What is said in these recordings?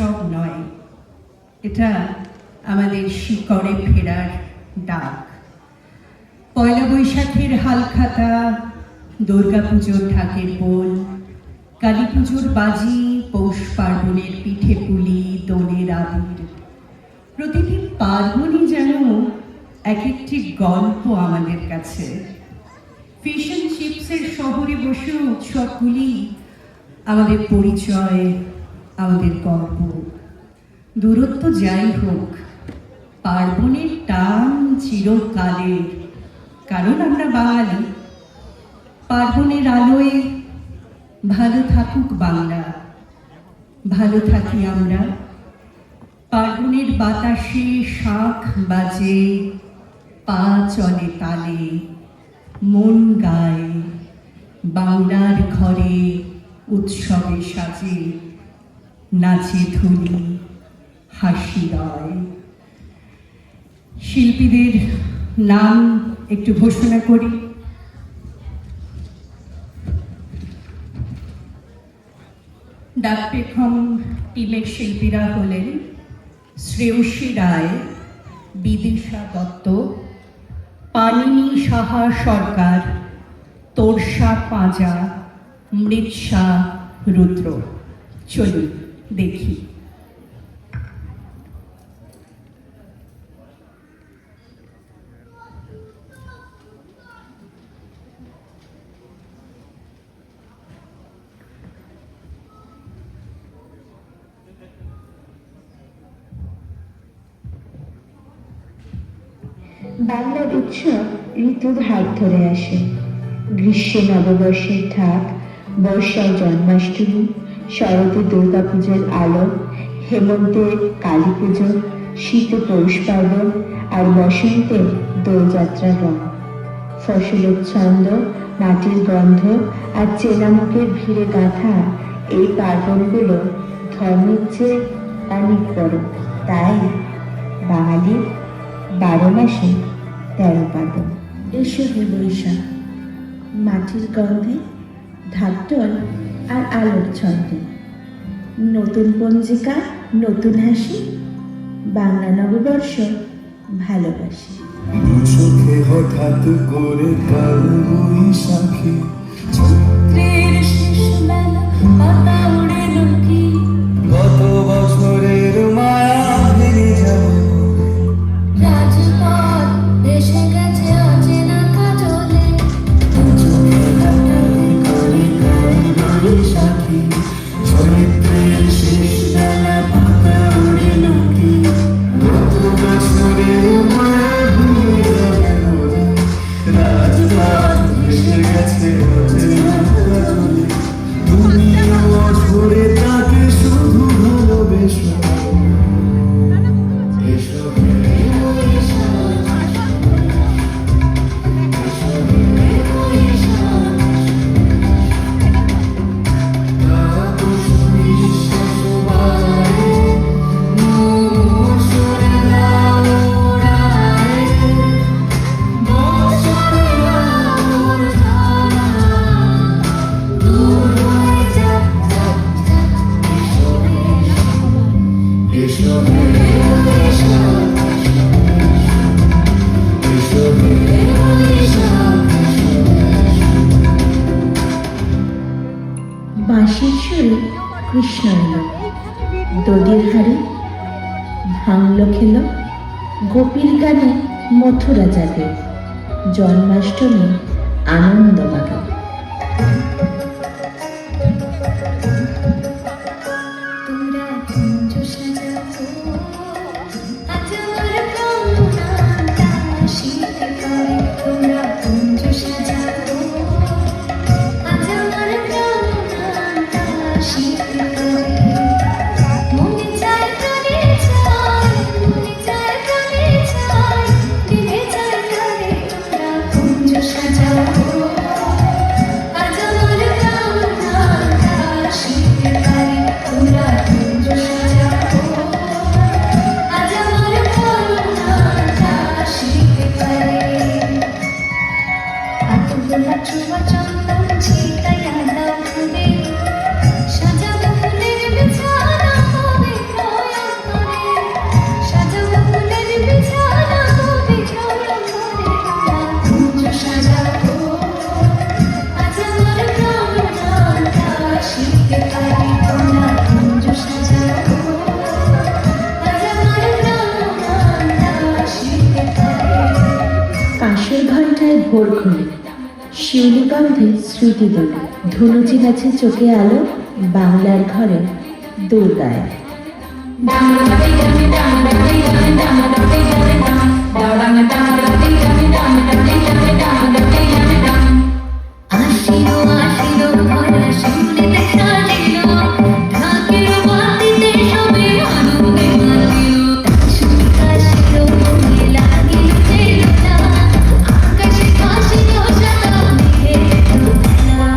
উৎসব নয়, এটা আমাদের শিকড়ে ফেরার ডাক। পয়লা বৈশাখের হালখাতা, দুর্গাপুজোর ঢাকের বোল, কালী পুজোর বাজি, পৌষ পার্বণের পিঠে পুলি, দোলের আবির, প্রতিটি পার্বণই যেন এক একটি গল্প আমাদের কাছে। ফিশ অ্যান্ড চিপসের শহরে বসে উৎসবগুলি আমাদের পরিচয়, আমাদের গল্প। দূরত্ব যাই হোক, পার্বণের টান চিরকালের, কারণ আমরা বাঙালি। পার্বণের আলোয় ভালো থাকুক বাংলা, ভালো থাকি আমরা। পার্বণের বাতাসে শাঁখ বাজে, পা চলে তালে, মন গায়, বাংলার ঘরে উৎসবে সাজে, নাচে ধুলি, হাসি রয়। শিল্পীদের নাম একটু ঘোষণা করি। ডাকপেখম টিমের শিল্পীরা হলেন শ্রেয়সী রায়, বিদিশা দত্ত, পানিনী সাহা সরকার, তোরসা পাঁজা, মৃৎসা রুদ্র। চলুন দেখি। বাংলার উৎসব ঋতুর হাত ধরে আসে। গ্রীষ্মে নববর্ষের ঢাক, বর্ষায় জন্মাষ্টমী, শরতে দুর্গাপুজোর আলো, হেমন্তে কালী পুজো, শীতে পৌষ পার্বণ, আর বসন্তে দোলযাত্রার রং। ফসলের ছন্দ, মাটির গন্ধ আর চেনামুখের ভিড়ে গাঁথা এই পার্বণগুলো ধর্মের চেয়ে অনেক বড়। তাই বাঙালি 12 মাসে 13 পার্বণ। এসো হে বৈশাখ, মাটির গন্ধে, ঢাকঢোল আর আলোর ছন্দে, নতুন পঞ্জিকা, নতুন হাসি, বাংলা নববর্ষ ভালোবাসি। চোখে হঠাৎ করে কাল বৈশাখী, চৈত্রের শেষ বেলা পাতা উড়ে লুকি, গত বছরের মায়া ভেঙে যাবে। রাজপথ এসে গেছে অচেনা কাজলে, চোখে হঠাৎ করে কাল বৈশাখী, চৈত্রের শেষ বেলা পাতা উড়ে লুকি, গত বছরের মায়া ভেঙে যাবে বলে। রাজপথ এসে গেছে অচেনা কাজলে, তুমিও ঝরে তাকে শুধু ভালোবেসো। এসো হে বৈশাখ, এসো হে বৈশাখ, তাপস নিঃশ্বাস বাড়ায়, মৌসুমে লাল ওড়ায়, বছরে আলোর ধারা, দূর হয়ে যাক যাক যাক, এসো হে বৈশাখ, এসো হে বৈশাখ। বাঁশির সুরে কৃষ্ণ এলো, দধির হাড়ি ভাঙলো খেলো, গোপীর গানে মথুরা জাগে, জন্মাষ্টমী আনন্দ লাগে। তোরা কুঞ্জ সাজাবো, আজ আমার প্রাণটা শীতে করে। তোরা কুঞ্জ সাজাবো, আজ আমার প্রাণটা শীতে করে। মনে চায় প্রাণে চায়, মনে চায় প্রাণে চায়, দিনে চায় প্রাণে। তোরা কুঞ্জ সাজাবো, ভোরক্ষণে শিউলি গন্ধে স্মৃতি দোলে, ধনুচি গাছে চোখে আলো, বাংলার ঘরে দোলায়। আশিরো আশিরো ভরা শিউলিতে সাজিলো, ঢাকের বাতিতে সবে আনন্দে মাতিলো। সুর আসিলো মনে লাগিলো যে লোলা, আকাশে ভাসিলো সাদা মেঘের দোলা।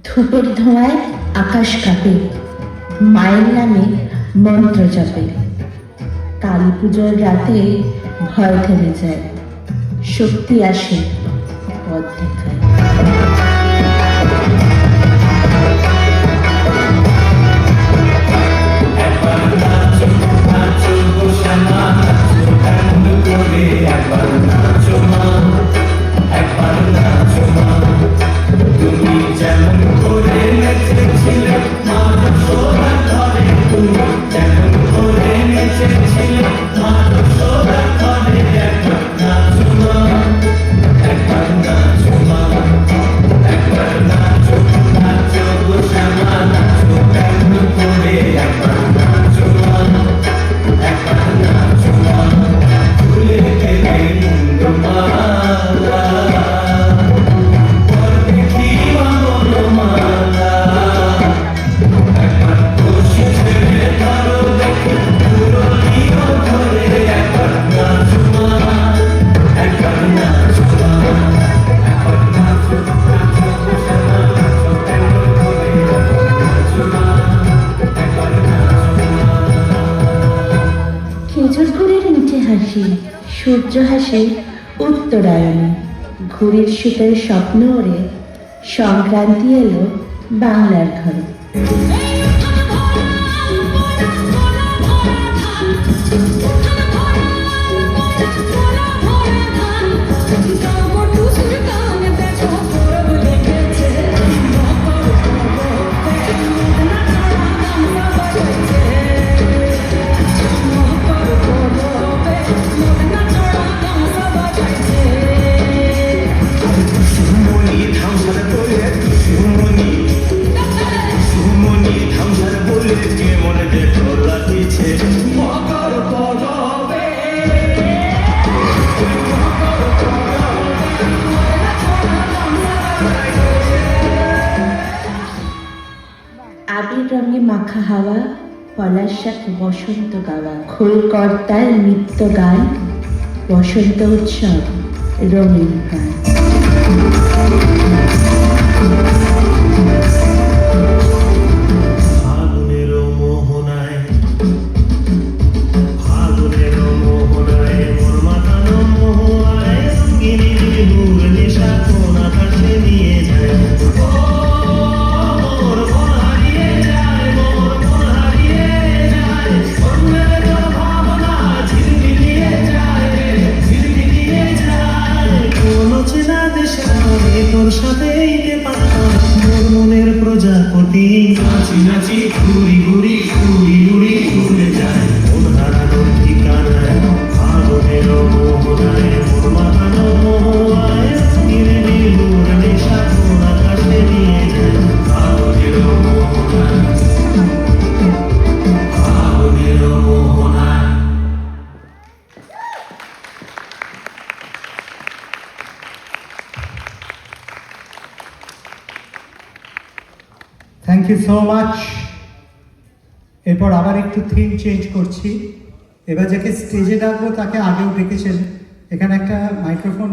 ধূপের ধোঁয়ায় আকাশ কাঁপে, মায়ের নামে মন্ত্র জপে। কালী পুজোর রাতে ভয় থেমে যায়, শক্তি আসে পথ দেখায়। খেজুর গুড়ের নিচে হাসি, সূর্য হাসে উত্তরায়ণে। ঘুড়ির সুতের স্বপ্ন ওড়ে, সংক্রান্তি এলো বাংলার ঘরে। আবির রঙে মাখা হাওয়া, পলাশ সাথে বসন্ত গাওয়া। খোল কর্তার নিত্য গান, বসন্ত উৎসব রঙিন গান। তোর সাথে মোর মনের প্রজাপতি নাচি নাচি ঘুরি ঘুরি উড়ি উড়ি উড়ে যায় মন হারানোর ঠিকানায় আগুনের মোহনায় মোর মাথানো মোহায় ধীরে ধীরে নেশা কোন আকাশে নিয়ে যায় আগুনের মোহনায় আগুনের মোহনায়। Thank you so much. এরপর আবার একটু থিম চেঞ্জ করছি। এবার যাকে স্টেজে ডাকবো তাকে আগেও ডেকেছেন, এখানে একটা মাইক্রোফোন